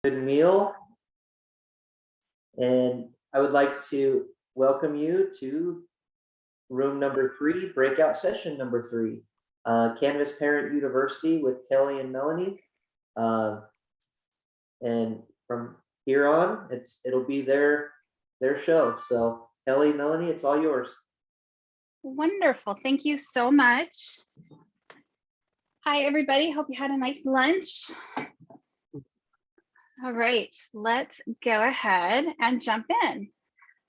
Good meal. And I would like to welcome you to room number 3, breakout session number 3, Canvas Parent University with Kelly and Melanie. And from here on, it'll be their show. So Kelly, Melanie, it's all yours. Wonderful. Thank you so much. Hi, everybody. Hope you had a nice lunch. All right, let's go ahead and jump in.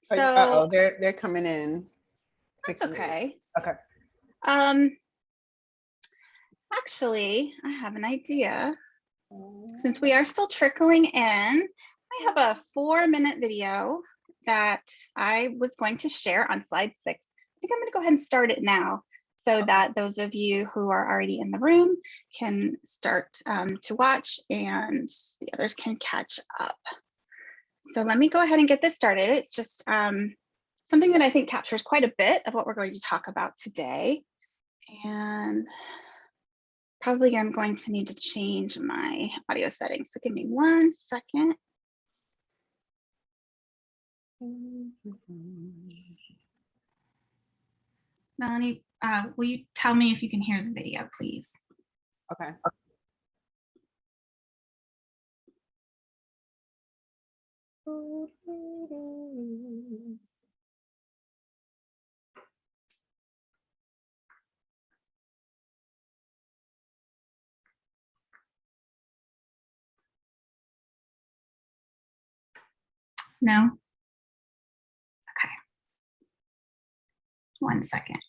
So they're coming in. That's okay. Okay. Actually, I have an idea. Since we are still trickling in, I have a 4-minute video that I was going to share on slide 6. I think I'm going to go ahead and start it now so that those of you who are already in the room can start to watch and the others can catch up. So let me go ahead and get this started. It's just something that I think captures quite a bit of what we're going to talk about today. And probably I'm going to need to change my audio settings. So give me 1 second. Melanie, will you tell me if you can hear the video, please? Okay. No? Okay. 1 second.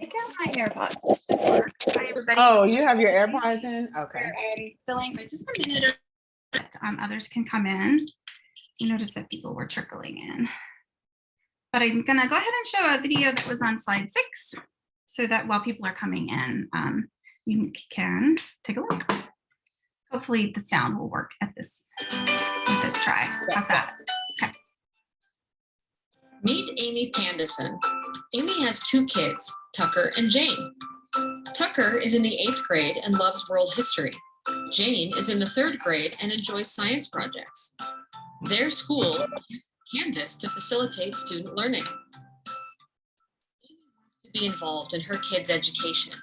Take out my AirPods. Hi, everybody. Oh, you have your AirPods in? Okay. I'm filling for just a minute. Others can come in. You notice that people were trickling in. But I'm going to go ahead and show a video that was on slide 6 so that while people are coming in, you can take a look. Hopefully the sound will work at this try. How's that? Okay. Meet Amy Pandison. Amy has 2 kids, Tucker and Jane. Tucker is in the 8th grade and loves world history. Jane is in the 3rd grade and enjoys science projects. Their school uses Canvas to facilitate student learning. Amy wants to be involved in her kids' education,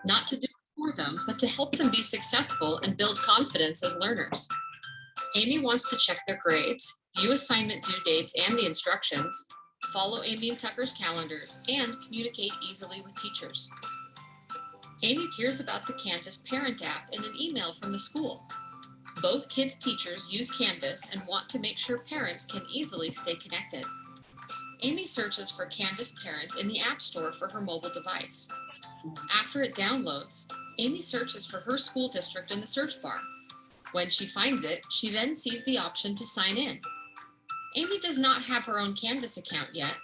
not to do it for them, but to help them be successful and build confidence as learners. Amy wants to check their grades, view assignment due dates and the instructions, follow Amy and Tucker's calendars, and communicate easily with teachers. Amy hears about the Canvas parent app in an email from the school. Both kids' teachers use Canvas and want to make sure parents can easily stay connected. Amy searches for Canvas Parent in the App Store for her mobile device. After it downloads, Amy searches for her school district in the search bar. When she finds it, she then sees the option to sign in. Amy does not have her own Canvas account yet,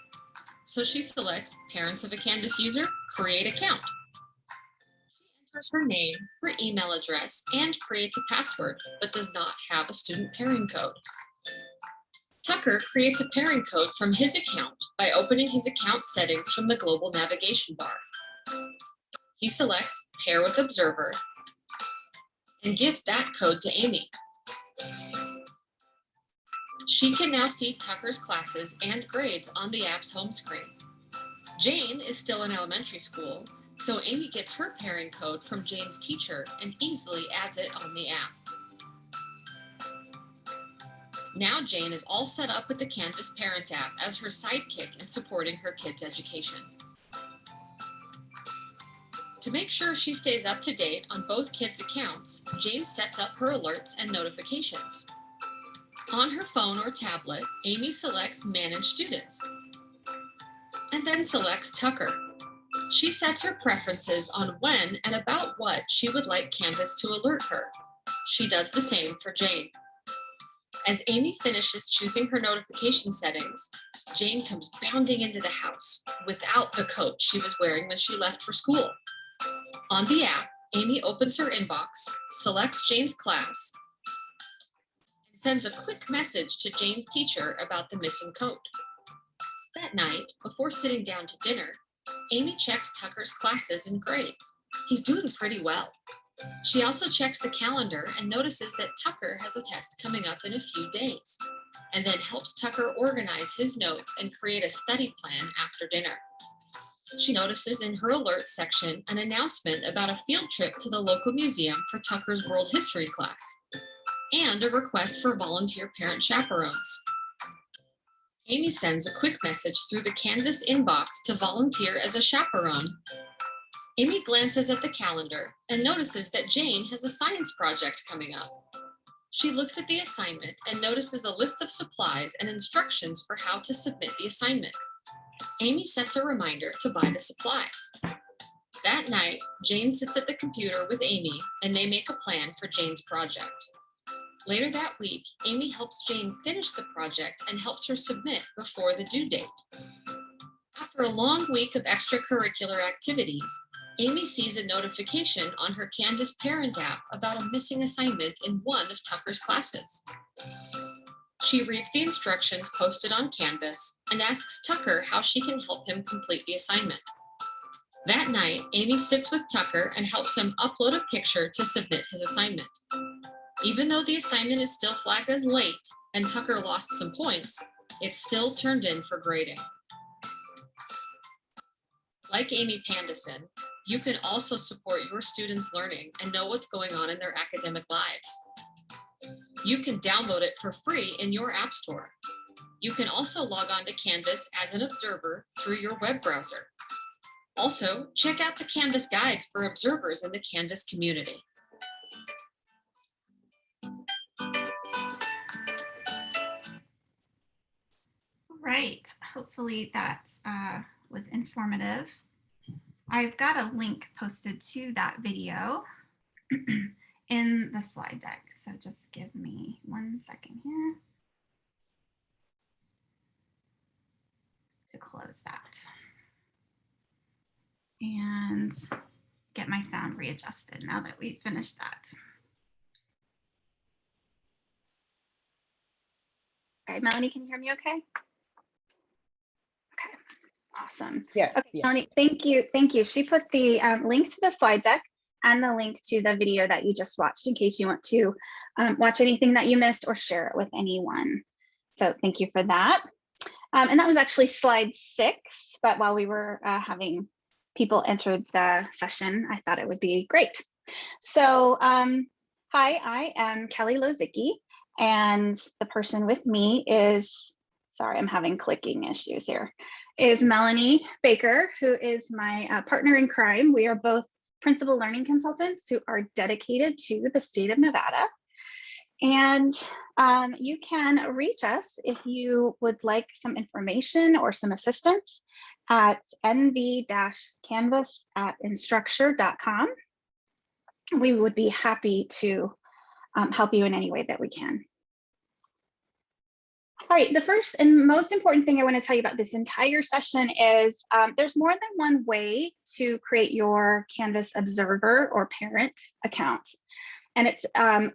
so she selects Parents of a Canvas User, Create Account. She enters her name, her email address, and creates a password, but does not have a student pairing code. Tucker creates a pairing code from his account by opening his account settings from the global navigation bar. He selects Pair with Observer and gives that code to Amy. She can now see Tucker's classes and grades on the app's home screen. Jane is still in elementary school, so Amy gets her pairing code from Jane's teacher and easily adds it on the app. Now Jane is all set up with the Canvas Parent app as her sidekick in supporting her kids' education. To make sure she stays up to date on both kids' accounts, Jane sets up her alerts and notifications. On her phone or tablet, Amy selects Manage Students and then selects Tucker. She sets her preferences on when and about what she would like Canvas to alert her. She does the same for Jane. As Amy finishes choosing her notification settings, Jane comes bounding into the house without the coat she was wearing when she left for school. On the app, Amy opens her inbox, selects Jane's class, and sends a quick message to Jane's teacher about the missing coat. That night, before sitting down to dinner, Amy checks Tucker's classes and grades. He's doing pretty well. She also checks the calendar and notices that Tucker has a test coming up in a few days, and then helps Tucker organize his notes and create a study plan after dinner. She notices in her alerts section an announcement about a field trip to the local museum for Tucker's world history class, and a request for volunteer parent chaperones. Amy sends a quick message through the Canvas inbox to volunteer as a chaperone. Amy glances at the calendar and notices that Jane has a science project coming up. She looks at the assignment and notices a list of supplies and instructions for how to submit the assignment. Amy sets a reminder to buy the supplies. That night, Jane sits at the computer with Amy and they make a plan for Jane's project. Later that week, Amy helps Jane finish the project and helps her submit before the due date. After a long week of extracurricular activities, Amy sees a notification on her Canvas parent app about a missing assignment in one of Tucker's classes. She reads the instructions posted on Canvas and asks Tucker how she can help him complete the assignment. That night, Amy sits with Tucker and helps him upload a picture to submit his assignment. Even though the assignment is still flagged as late and Tucker lost some points, it's still turned in for grading. Like Amy Pandison, you can also support your students' learning and know what's going on in their academic lives. You can download it for free in your app store. You can also log on to Canvas as an observer through your web browser. Also, check out the Canvas guides for observers in the Canvas community. Right, hopefully that was informative. I've got a link posted to that video in the slide deck. So just give me 1 second here to close that and get my sound readjusted now that we've finished that. All right, Melanie, can you hear me okay? Okay, awesome. Yeah. Okay, Yeah. Melanie, thank you. Thank you. She put the link to the slide deck and the link to the video that you just watched in case you want to watch anything that you missed or share it with anyone. So thank you for that. And that was actually slide 6, but while we were having people enter the session, I thought it would be great. So hi, I am Kelly Lozicki, and the person with me is, sorry, I'm having clicking issues here, is Melanie Baker, who is my partner in crime. We are both principal learning consultants who are dedicated to the state of Nevada. And you can reach us if you would like some information or some assistance at nv-canvas@instructure.com. We would be happy to help you in any way that we can. All right, the first and most important thing I want to tell you about this entire session is there's more than one way to create your Canvas observer or parent account. And it's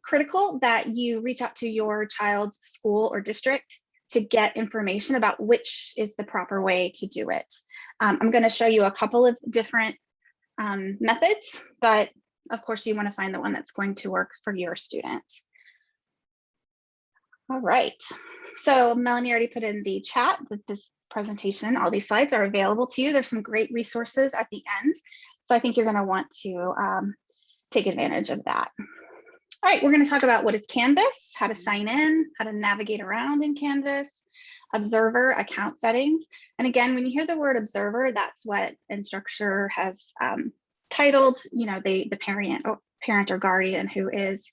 critical that you reach out to your child's school or district to get information about which is the proper way to do it. I'm going to show you a couple of different methods, but of course you want to find the one that's going to work for your student. All right, so Melanie already put in the chat that this presentation, all these slides are available to you. There's some great resources at the end. So I think you're going to want to take advantage of that. All right, we're going to talk about what is Canvas, how to sign in, how to navigate around in Canvas, observer, account settings. And again, when you hear the word observer, that's what Instructure has titled, you know, the parent or guardian who is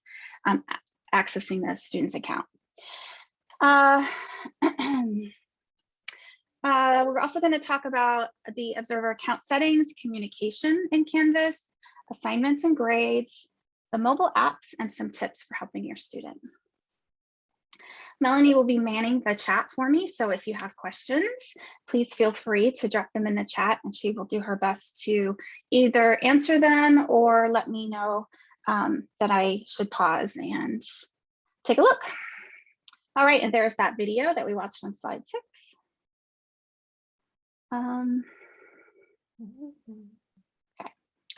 accessing the student's account. We're also going to talk about the observer account settings, communication in Canvas, assignments and grades, the mobile apps, and some tips for helping your student. Melanie will be manning the chat for me, so if you have questions, please feel free to drop them in the chat and she will do her best to either answer them or let me know that I should pause and take a look. All right, and there's that video that we watched on slide 6. All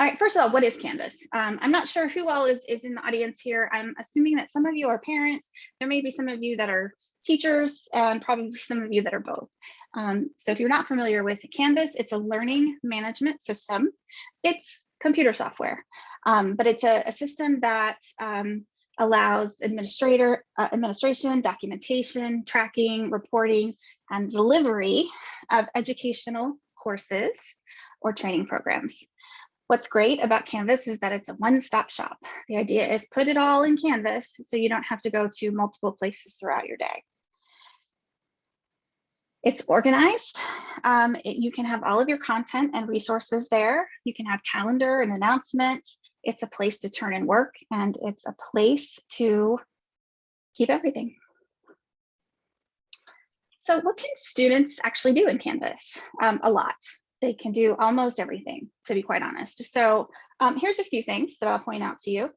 right, first of all, what is Canvas? I'm not sure who all is in the audience here. I'm assuming that some of you are parents. There may be some of you that are teachers and probably some of you that are both. So if you're not familiar with Canvas, it's a learning management system. It's computer software, but it's a system that allows administration, documentation, tracking, reporting, and delivery of educational courses or training programs. What's great about Canvas is that it's a one-stop shop. The idea is put it all in Canvas so you don't have to go to multiple places throughout your day. It's organized. You can have all of your content and resources there. You can have calendar and announcements. It's a place to turn in work, and it's a place to keep everything. So what can students actually do in Canvas? A lot. They can do almost everything, to be quite honest. So here's a few things that I'll point out to you.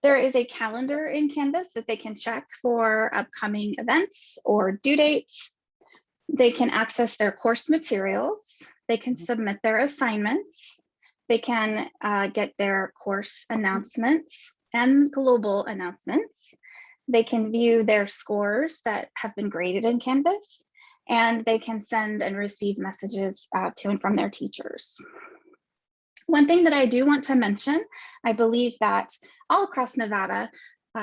There is a calendar in Canvas that they can check for upcoming events or due dates. They can access their course materials. They can submit their assignments. They can get their course announcements and global announcements. They can view their scores that have been graded in Canvas, and they can send and receive messages to and from their teachers. One thing that I do want to mention, I believe that all across Nevada,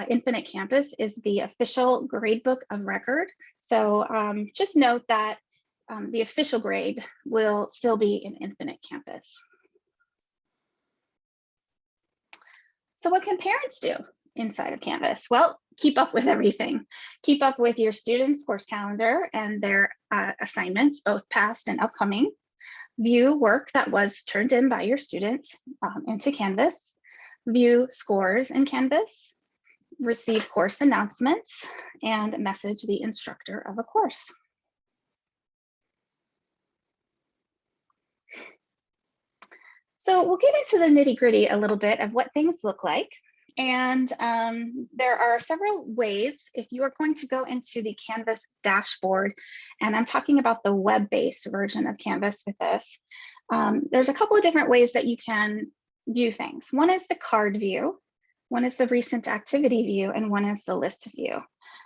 Infinite Campus is the official gradebook of record. So just note that the official grade will still be in Infinite Campus. So what can parents do inside of Canvas? Well, keep up with everything. Keep up with your students' course calendar and their assignments, both past and upcoming. View work that was turned in by your student into Canvas. View scores in Canvas. Receive course announcements and message the instructor of a course. So we'll get into the nitty-gritty a little bit of what things look like. And there are several ways if you are going to go into the Canvas dashboard, and I'm talking about the web-based version of Canvas with this. There's a couple of different ways that you can view things. One is the card view, one is the recent activity view, and one is the list view.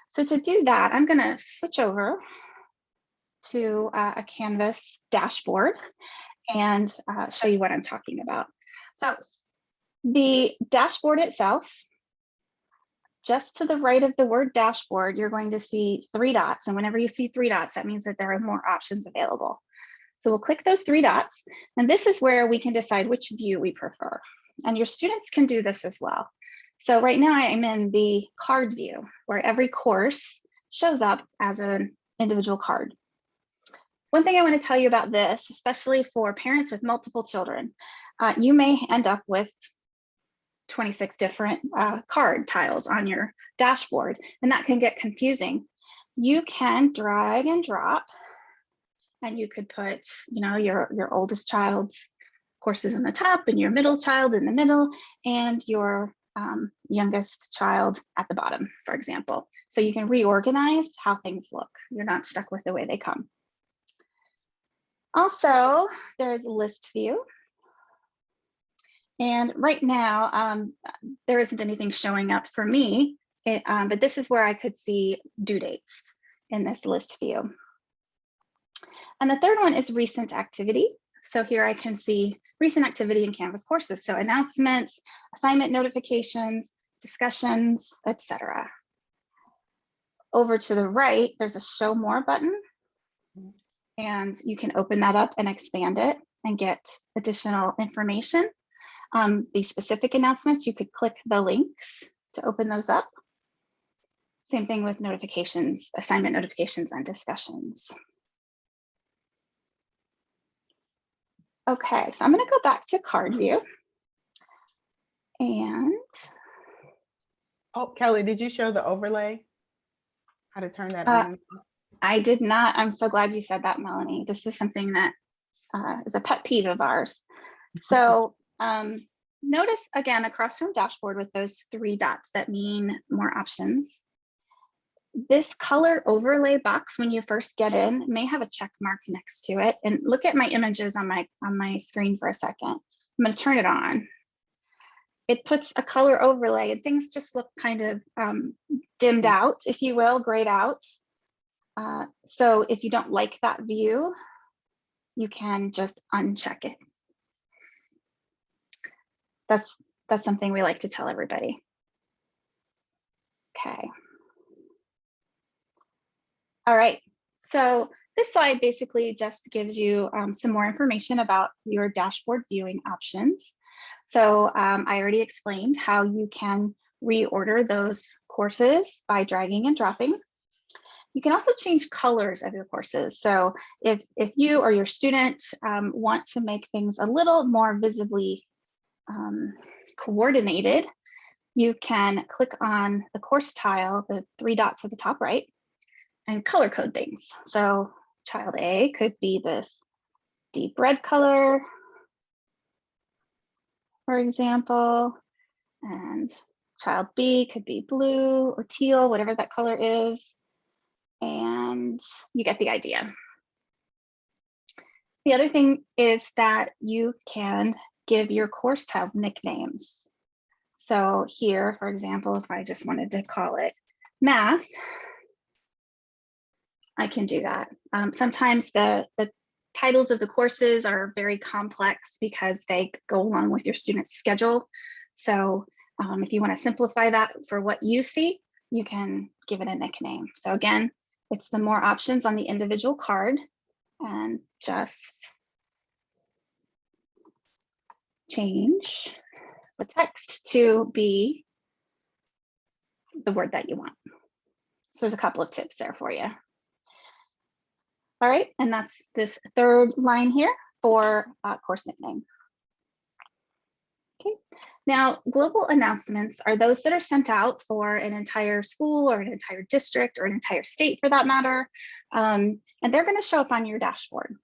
So to do that, I'm going to switch over to a Canvas dashboard and show you what I'm talking about. So the dashboard itself, just to the right of the word dashboard, you're going to see 3 dots. And whenever you see 3 dots, that means that there are more options available. So we'll click those 3 dots. And this is where we can decide which view we prefer. And your students can do this as well. So right now I'm in the card view, where every course shows up as an individual card. One thing I want to tell you about this, especially for parents with multiple children, you may end up with 26 different card tiles on your dashboard, and that can get confusing. You can drag and drop, and you could put, your oldest child's courses in the top, and your middle child in the middle, and your youngest child at the bottom, for example. So you can reorganize how things look. You're not stuck with the way they come. Also, there is a list view. And right now, there isn't anything showing up for me, but this is where I could see due dates in this list view. And the third one is recent activity. So here I can see recent activity in Canvas courses. So announcements, assignment notifications, discussions, etc. Over to the right, there's a show more button. And you can open that up and expand it and get additional information. The specific announcements, you could click the links to open those up. Same thing with notifications, assignment notifications and discussions. Okay, so I'm going to go back to card view. And Oh, Kelly, did you show the overlay? How to turn that on? I did not. I'm so glad you said that, Melanie. This is something that is a pet peeve of ours. So notice again across from dashboard with those 3 dots that mean more options. This color overlay box, when you first get in, may have a check mark next to it. And look at my images on my screen for a second. I'm going to turn it on. It puts a color overlay and things just look kind of dimmed out, if you will, grayed out. So if you don't like that view, you can just uncheck it. That's something we like to tell everybody. Okay. All right, so this slide basically just gives you some more information about your dashboard viewing options. So I already explained how you can reorder those courses by dragging and dropping. You can also change colors of your courses. So if you or your student want to make things a little more visibly coordinated, you can click on the course tile, the 3 dots at the top right, and color code things. So child A could be this deep red color, for example, and child B could be blue or teal, whatever that color is. And you get the idea. The other thing is that you can give your course tiles nicknames. So here, for example, if I just wanted to call it math, I can do that. Sometimes the titles of the courses are very complex because they go along with your student's schedule. So if you want to simplify that for what you see, you can give it a nickname. So again, it's the more options on the individual card, and just change the text to be the word that you want. So there's a couple of tips there for you. All right, and that's this 3rd line here for course nickname. Okay, now global announcements are those that are sent out for an entire school or an entire district or an entire state for that matter, and they're going to show up on your dashboard.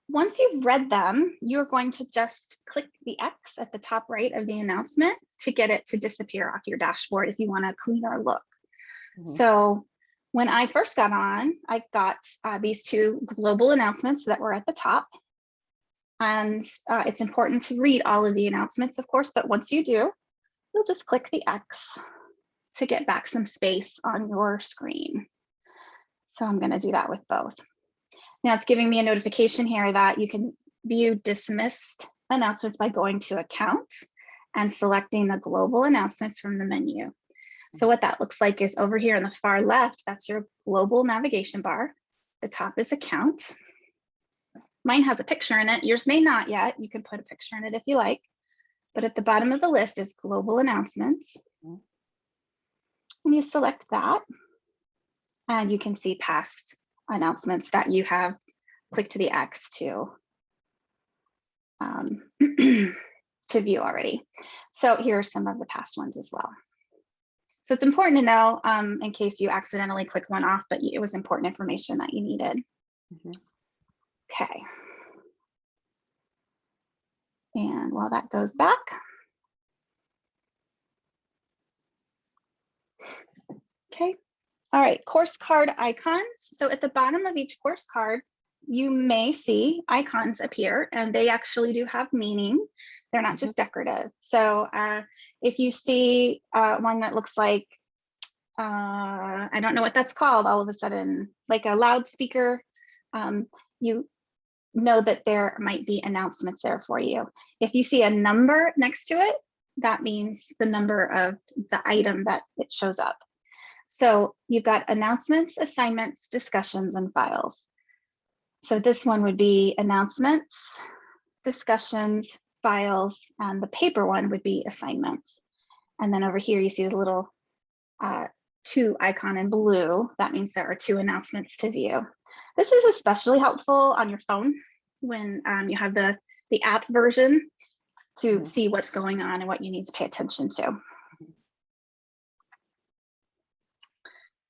Once you've read them, you're going to just click the X at the top right of the announcement to get it to disappear off your dashboard if you want a cleaner look. So when I first got on, I got these 2 global announcements that were at the top. And it's important to read all of the announcements, of course, but once you do, you'll just click the X to get back some space on your screen. So I'm going to do that with both. Now it's giving me a notification here that you can view dismissed announcements by going to Account and selecting the global announcements from the menu. So what that looks like is over here on the far left, that's your global navigation bar. The top is Account. Mine has a picture in it. Yours may not yet. You can put a picture in it if you like. But at the bottom of the list is global announcements. And you select that. And you can see past announcements that you have clicked to the X to view already. So here are some of the past ones as well. So it's important to know in case you accidentally click one off, but it was important information that you needed. Okay. And while that goes back, okay. All right, course card icons. So at the bottom of each course card, you may see icons appear, and they actually do have meaning. They're not just decorative. So if you see one that looks like, I don't know what that's called all of a sudden, like a loudspeaker, you know that there might be announcements there for you. If you see a number next to it, that means the number of the item that it shows up. So you've got announcements, assignments, discussions, and files. So this one would be announcements, discussions, files, and the paper one would be assignments. And then over here, you see the little 2 icon in blue. That means there are 2 announcements to view. This is especially helpful on your phone when you have the app version to see what's going on and what you need to pay attention to.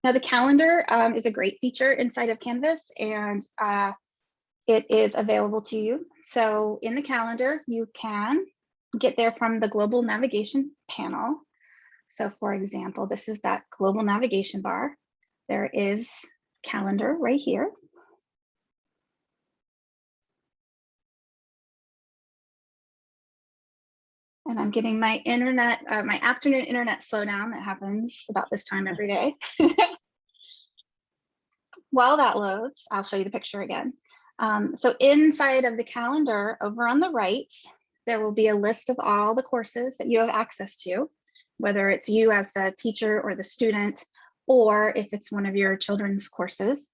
Now the calendar is a great feature inside of Canvas, and it is available to you. So in the calendar, you can get there from the global navigation panel. So for example, this is that global navigation bar. There is calendar right here. And I'm getting my internet, my afternoon internet slowdown that happens about this time every day. While that loads, I'll show you the picture again. So inside of the calendar over on the right, there will be a list of all the courses that you have access to, whether it's you as the teacher or the student, or if it's one of your children's courses,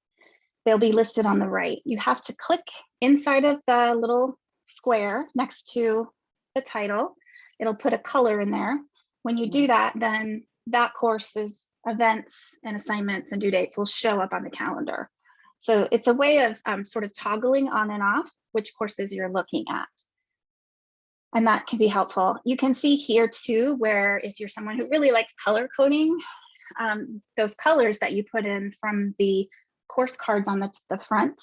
they'll be listed on the right. You have to click inside of the little square next to the title. It'll put a color in there. When you do that, then that course's events and assignments and due dates will show up on the calendar. So it's a way of sort of toggling on and off which courses you're looking at. And that can be helpful. You can see here too, where if you're someone who really likes color coding, those colors that you put in from the course cards on the front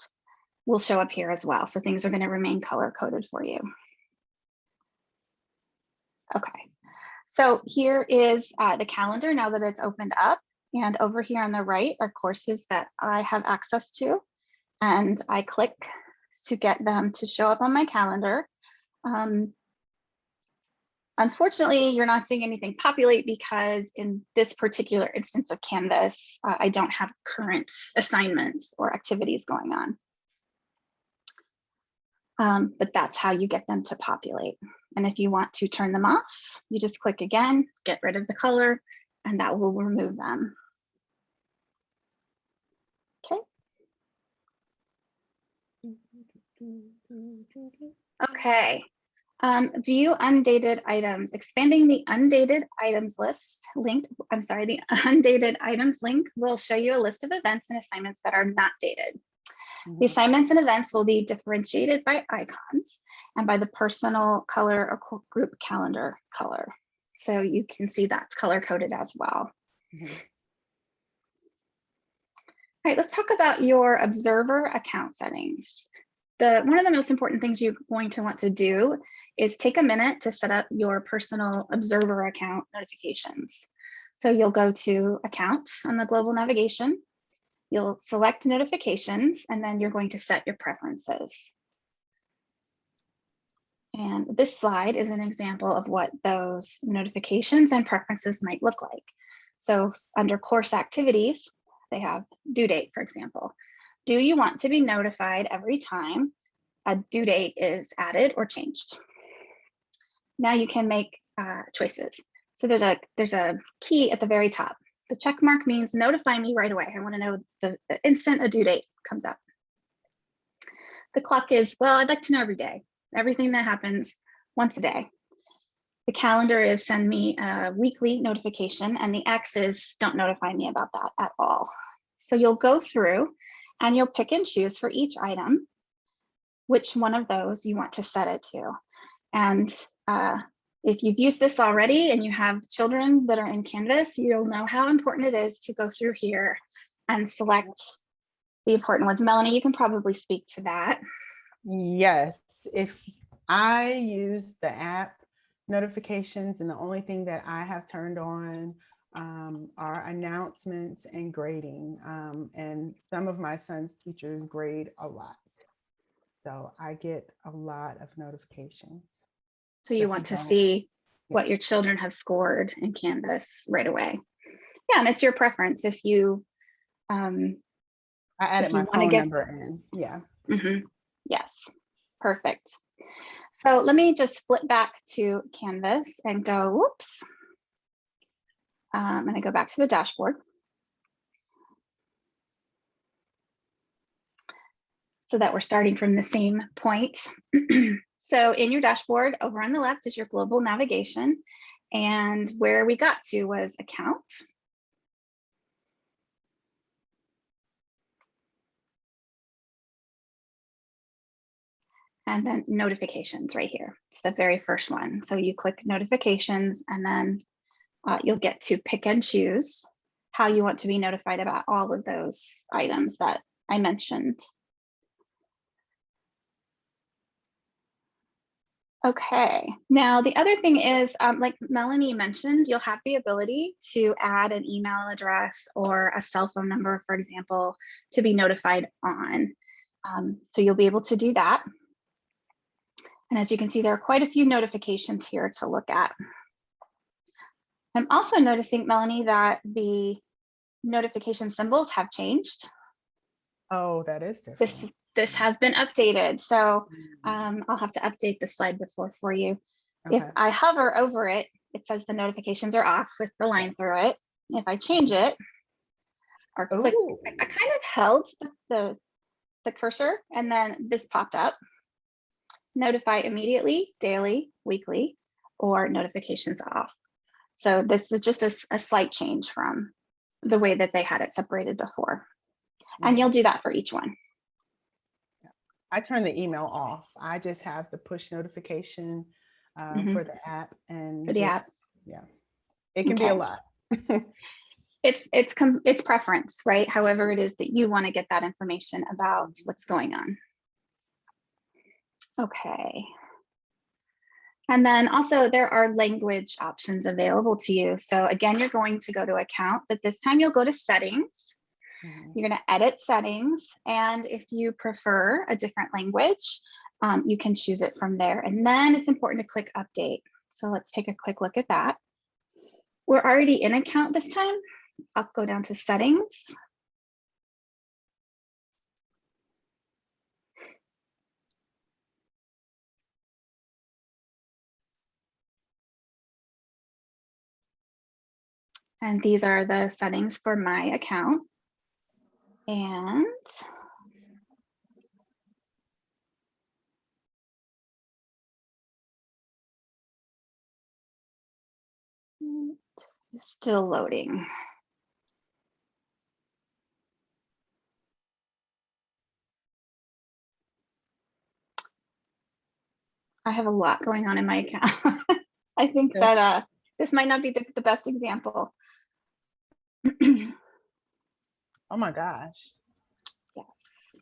will show up here as well. So things are going to remain color coded for you. Okay, so here is the calendar now that it's opened up. And over here on the right are courses that I have access to. And I click to get them to show up on my calendar. Unfortunately, you're not seeing anything populate because in this particular instance of Canvas, I don't have current assignments or activities going on. But that's how you get them to populate. And if you want to turn them off, you just click again, get rid of the color, and that will remove them. Okay. Okay. View undated items, expanding the undated items list link. I'm sorry, the undated items link will show you a list of events and assignments that are not dated. The assignments and events will be differentiated by icons and by the personal color or group calendar color. So you can see that's color coded as well. All right, let's talk about your observer account settings. One of the most important things you're going to want to do is take a minute to set up your personal observer account notifications. So you'll go to account on the global navigation, you'll select notifications, and then you're going to set your preferences. And this slide is an example of what those notifications and preferences might look like. So under course activities, they have due date, for example. Do you want to be notified every time a due date is added or changed? Now you can make choices. So there's a key at the very top. The check mark means notify me right away. I want to know the instant a due date comes up. The clock is, well, I'd like to know every day, everything that happens once a day. The calendar is send me a weekly notification, and the X is don't notify me about that at all. So you'll go through and you'll pick and choose for each item which one of those you want to set it to. And if you've used this already and you have children that are in Canvas, you'll know how important it is to go through here and select the important ones. Melanie, you can probably speak to that. Yes, if I use the app notifications, and the only thing that I have turned on are announcements and grading. And some of my son's teachers grade a lot. So I get a lot of notifications. So you want to see what your children have scored in Canvas right away. Yeah, and it's your preference. If you, I added my phone number in, yeah. Yes, perfect. So let me just flip back to Canvas and go, whoops. I'm gonna go back to the dashboard. So that we're starting from the same point. So in your dashboard, over on the left is your global navigation. And where we got to was account. And then notifications right here. It's the very first one. So you click notifications, and then you'll get to pick and choose how you want to be notified about all of those items that I mentioned. Okay, now the other thing is, like Melanie mentioned, you'll have the ability to add an email address or a cell phone number, for example, to be notified on. So you'll be able to do that. And as you can see, there are quite a few notifications here to look at. I'm also noticing, Melanie, that the notification symbols have changed. Oh, that is different. This has been updated. So I'll have to update the slide before for you. If Okay. I hover over it, it says the notifications are off with the line through it. If I change it or click, Ooh. I kind of held the cursor and then this popped up. Notify immediately, daily, weekly, or notifications off. So this is just a slight change from the way that they had it separated before. And you'll do that for each one. I turn the email off. I just have the push notification for the app, and For the app. Yeah, it can be a lot. It's preference, right? However it is that you want to get that information about what's going on. Okay. And then also there are language options available to you. So again, you're going to go to account, but this time you'll go to settings. You're going to edit settings. And if you prefer a different language, you can choose it from there. And then it's important to click update. So let's take a quick look at that. We're already in account this time. I'll go down to settings. And these are the settings for my account. And it's still loading. I have a lot going on in my account. I think that this might not be the best example. Oh my gosh. Yes.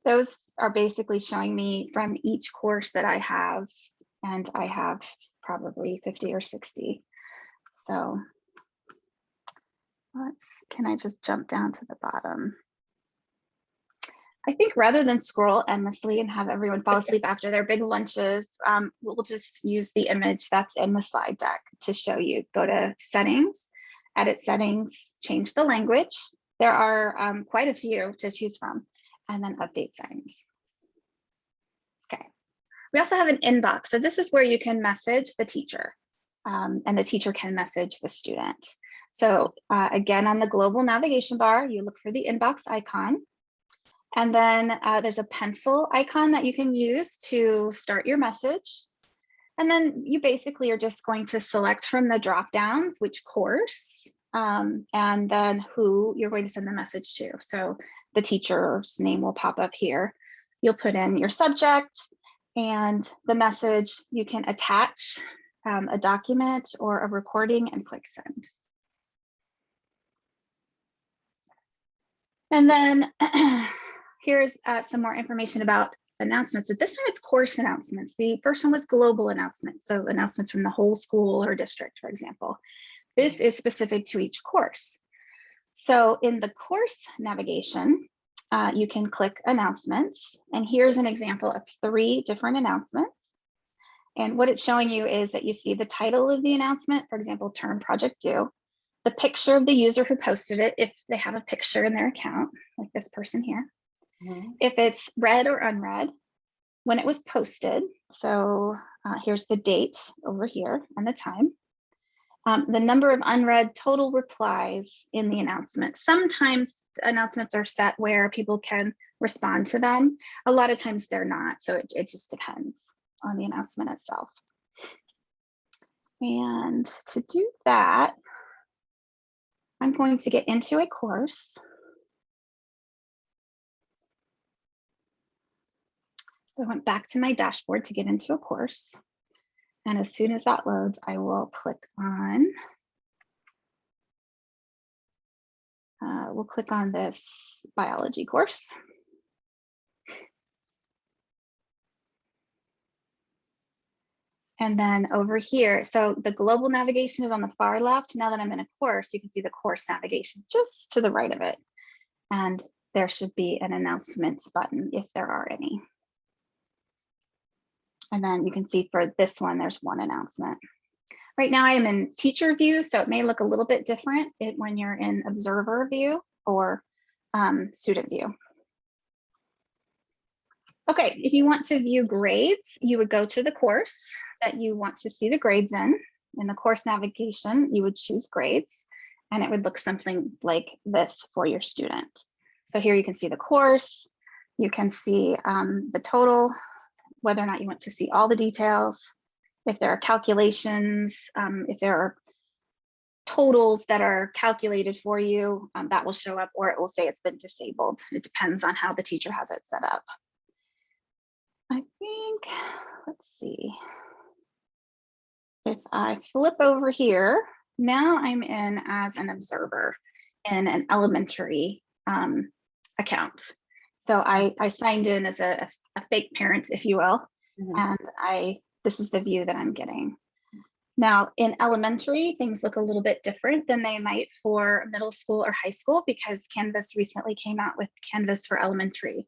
Those are basically showing me from each course that I have, and I have probably 50 or 60. So can I just jump down to the bottom? I think rather than scroll endlessly and have everyone fall asleep after their big lunches, we'll just use the image that's in the slide deck to show you. Go to settings, edit settings, change the language. There are quite a few to choose from, and then update settings. Okay. We also have an inbox. So this is where you can message the teacher, and the teacher can message the student. So again, on the global navigation bar, you look for the inbox icon. And then there's a pencil icon that you can use to start your message. And then you basically are just going to select from the drop downs which course, and then who you're going to send the message to. So the teacher's name will pop up here. You'll put in your subject and the message. You can attach a document or a recording and click send. And then here's some more information about announcements, but this time it's course announcements. The first one was global announcements, so announcements from the whole school or district, for example. This is specific to each course. So in the course navigation, you can click announcements, and here's an example of 3 different announcements. And what it's showing you is that you see the title of the announcement, for example, term project due, the picture of the user who posted it, if they have a picture in their account, like this person here. If it's read or unread, when it was posted. So here's the date over here and the time. The number of unread total replies in the announcement. Sometimes announcements are set where people can respond to them. A lot of times they're not. So it just depends on the announcement itself. And to do that, I'm going to get into a course. So I went back to my dashboard to get into a course. And as soon as that loads, I will click on, we'll click on this biology course. And then over here, so the global navigation is on the far left. Now that I'm in a course, you can see the course navigation just to the right of it. And there should be an announcements button if there are any. And then you can see for this one, there's one announcement. Right now I am in teacher view, so it may look a little bit different when you're in observer view or student view. Okay, if you want to view grades, you would go to the course that you want to see the grades in. In the course navigation, you would choose grades, and it would look something like this for your student. So here you can see the course, you can see the total, whether or not you want to see all the details, if there are calculations, if there are totals that are calculated for you, that will show up, or it will say it's been disabled. It depends on how the teacher has it set up. I think, let's see. If I flip over here, now I'm in as an observer in an elementary account. So I signed in as a fake parent, if you will, and this is the view that I'm getting. Now in elementary, things look a little bit different than they might for middle school or high school, because Canvas recently came out with Canvas for elementary.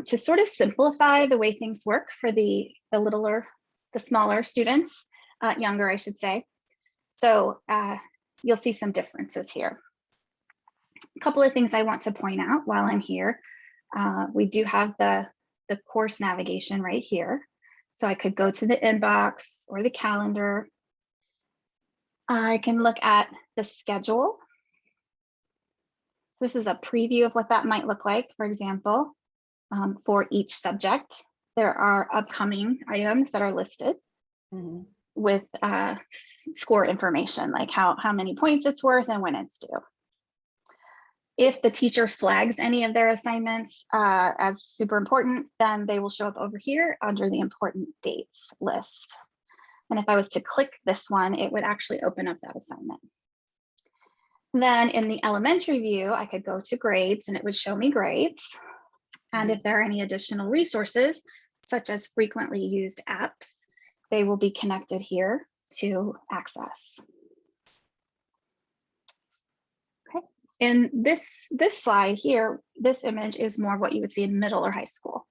To sort of simplify the way things work for the smaller students, younger, I should say. So you'll see some differences here. A couple of things I want to point out while I'm here. We do have the course navigation right here. So I could go to the inbox or the calendar. I can look at the schedule. So this is a preview of what that might look like, for example. For each subject, there are upcoming items that are listed with score information, like how many points it's worth and when it's due. If the teacher flags any of their assignments as super important, then they will show up over here under the important dates list. And if I was to click this one, it would actually open up that assignment. Then in the elementary view, I could go to grades and it would show me grades. And if there are any additional resources, such as frequently used apps, they will be connected here to access. Okay. In this slide here, this image is more what you would see in middle or high school.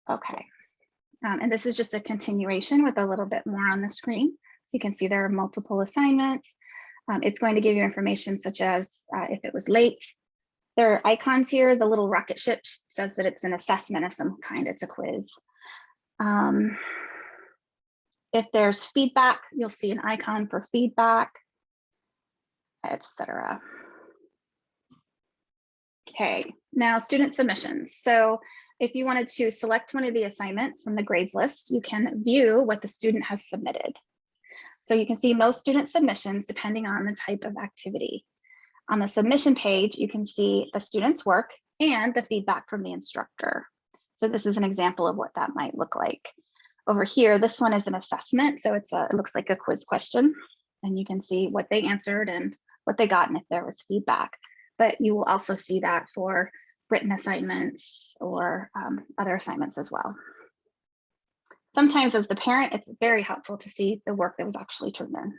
Okay. And this is just a continuation with a little bit more on the screen. So you can see there are multiple assignments. It's going to give you information such as if it was late. There are icons here. The little rocket ship says that it's an assessment of some kind. It's a quiz. If there's feedback, you'll see an icon for feedback, etc. Okay, now student submissions. So if you wanted to select one of the assignments from the grades list, you can view what the student has submitted. So you can see most student submissions depending on the type of activity. On the submission page, you can see the student's work and the feedback from the instructor. So this is an example of what that might look like. Over here, this one is an assessment. So it looks like a quiz question, and you can see what they answered and what they got and if there was feedback. But you will also see that for written assignments or other assignments as well. Sometimes as the parent, it's very helpful to see the work that was actually turned in.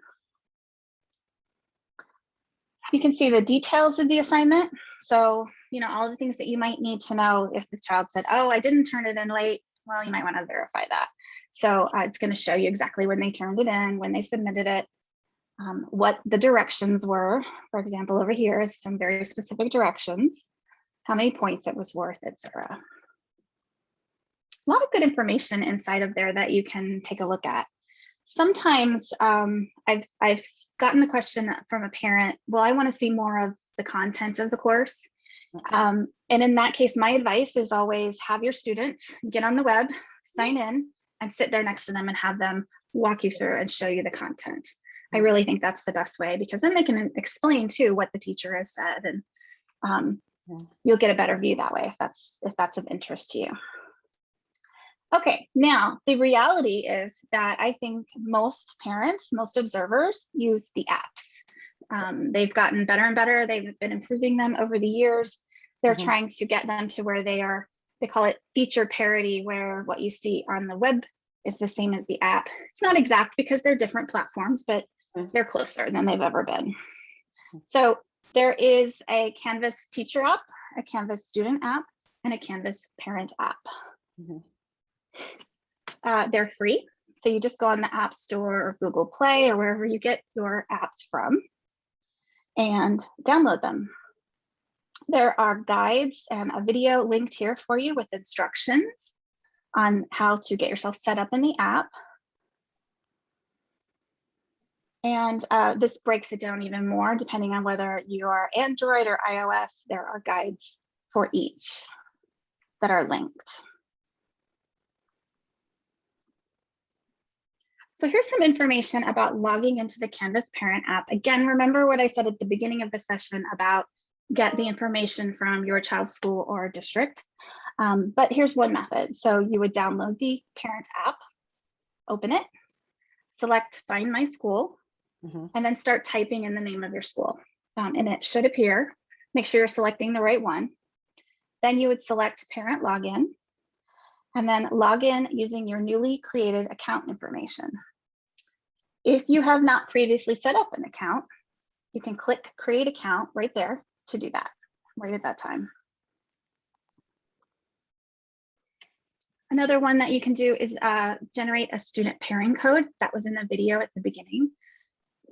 You can see the details of the assignment. So, all the things that you might need to know if the child said, oh, I didn't turn it in late. Well, you might want to verify that. So it's going to show you exactly when they turned it in, when they submitted it, what the directions were. For example, over here is some very specific directions, how many points it was worth, etc. A lot of good information inside of there that you can take a look at. Sometimes I've gotten the question from a parent, well, I want to see more of the content of the course. And in that case, my advice is always have your students get on the web, sign in, and sit there next to them and have them walk you through and show you the content. I really think that's the best way, because then they can explain too what the teacher has said, and you'll get a better view that way if that's of interest to you. Okay, now the reality is that I think most parents, most observers use the apps. They've gotten better and better. They've been improving them over the years. They're trying to get them to where they are they call it feature parity, where what you see on the web is the same as the app. It's not exact because they're different platforms, but they're closer than they've ever been. So there is a Canvas teacher app, a Canvas student app, and a Canvas parent app. They're free. So you just go on the App Store or Google Play or wherever you get your apps from and download them. There are guides and a video linked here for you with instructions on how to get yourself set up in the app. And this breaks it down even more depending on whether you are Android or iOS. There are guides for each that are linked. So here's some information about logging into the Canvas Parent app. Again, remember what I said at the beginning of the session about get the information from your child's school or district. But here's one method. So you would download the parent app, open it, select Find My School, and then start typing in the name of your school. And it should appear. Make sure you're selecting the right one. Then you would select Parent Login, and then log in using your newly created account information. If you have not previously set up an account, you can click Create Account right there to do that, right at that time. Another one that you can do is generate a student pairing code. That was in the video at the beginning.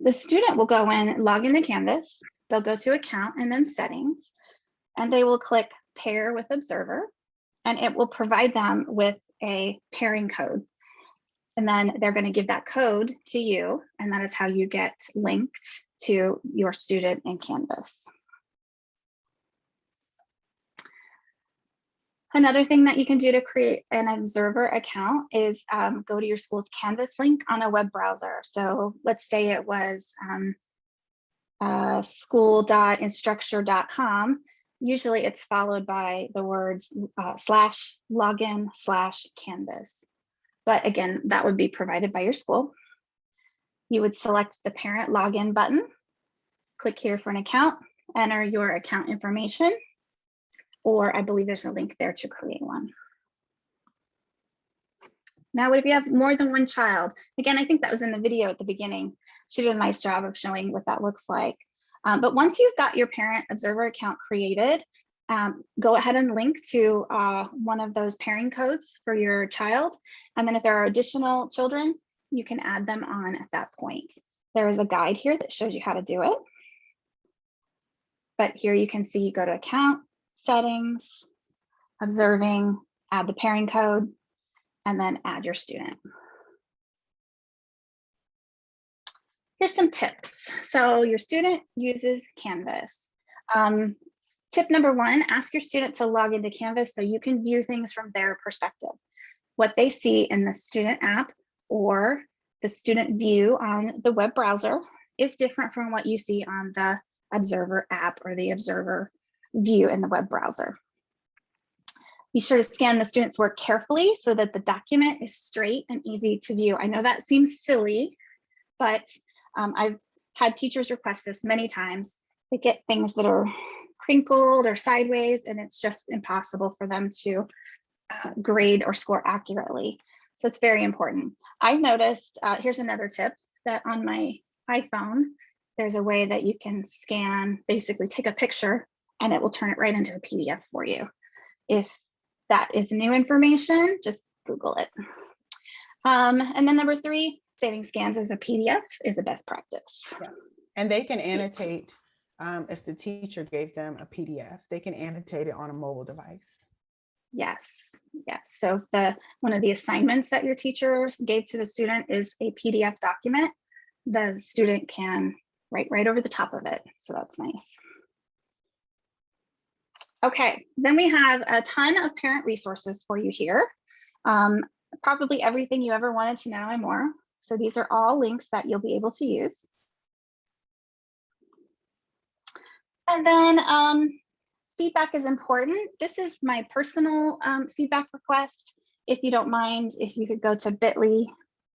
The student will go in, log into Canvas, they'll go to Account and then Settings, and they will click Pair with Observer, and it will provide them with a pairing code. And then they're going to give that code to you, and that is how you get linked to your student in Canvas. Another thing that you can do to create an observer account is go to your school's Canvas link on a web browser. So let's say it was school.instructure.com. Usually it's followed by the words /login/Canvas. But again, that would be provided by your school. You would select the parent login button, click here for an account, enter your account information, or I believe there's a link there to create one. Now, what if you have more than one child? Again, I think that was in the video at the beginning. She did a nice job of showing what that looks like. But once you've got your parent observer account created, go ahead and link to one of those pairing codes for your child. And then if there are additional children, you can add them on at that point. There is a guide here that shows you how to do it. But here you can see you go to Account, Settings, Observing, add the pairing code, and then add your student. Here's some tips. So your student uses Canvas. Tip number one, ask your student to log into Canvas so you can view things from their perspective. What they see in the student app or the student view on the web browser is different from what you see on the Observer app or the Observer view in the web browser. Be sure to scan the student's work carefully so that the document is straight and easy to view. I know that seems silly, but I've had teachers request this many times. They get things that are crinkled or sideways, and it's just impossible for them to grade or score accurately. So it's very important. I noticed, here's another tip, that on my iPhone, there's a way that you can scan, basically take a picture, and it will turn it right into a PDF for you. If that is new information, just Google it. And then number three, saving scans as a PDF is the best practice. Yeah. And they can annotate, if the teacher gave them a PDF, they can annotate it on a mobile device. Yes, yes. So one of the assignments that your teachers gave to the student is a PDF document. The student can write right over the top of it. So that's nice. Okay, then we have a ton of parent resources for you here. Probably everything you ever wanted to know and more. So these are all links that you'll be able to use. And then feedback is important. This is my personal feedback request. If you don't mind, if you could go to bit.ly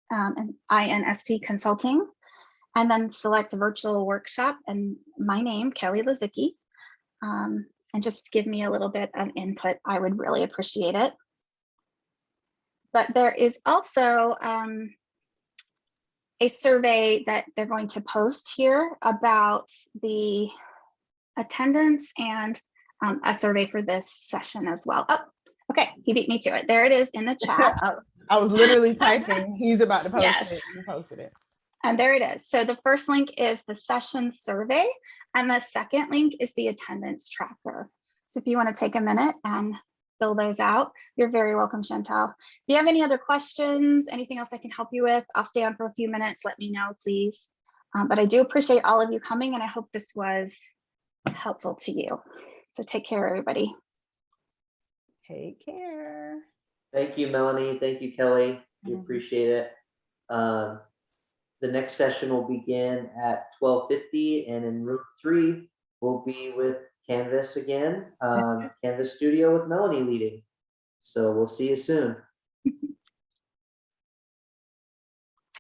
and INST Consulting, and then select virtual workshop and my name, Kelly Lazicki. and just give me a little bit of input, I would really appreciate it. But there is also a survey that they're going to post here about the attendance, and a survey for this session as well. Oh, okay, he beat me to it. There it is in the chat. I was literally typing. He's about to post Yes. it. He posted it. And there it is. So the first link is the session survey, and the second link is the attendance tracker. So if you want to take a minute and fill those out, you're very welcome, Chantal. If you have any other questions, anything else I can help you with, I'll stay on for a few minutes. Let me know, please. But I do appreciate all of you coming, and I hope this was helpful to you. So take care, everybody. Take care. Thank you, Melanie. Thank you, Kelly. We Mhm. appreciate it. The next session will begin at 12:50, and in room 3, we'll be with Canvas again, Canvas Studio with Melanie leading. So we'll see you soon.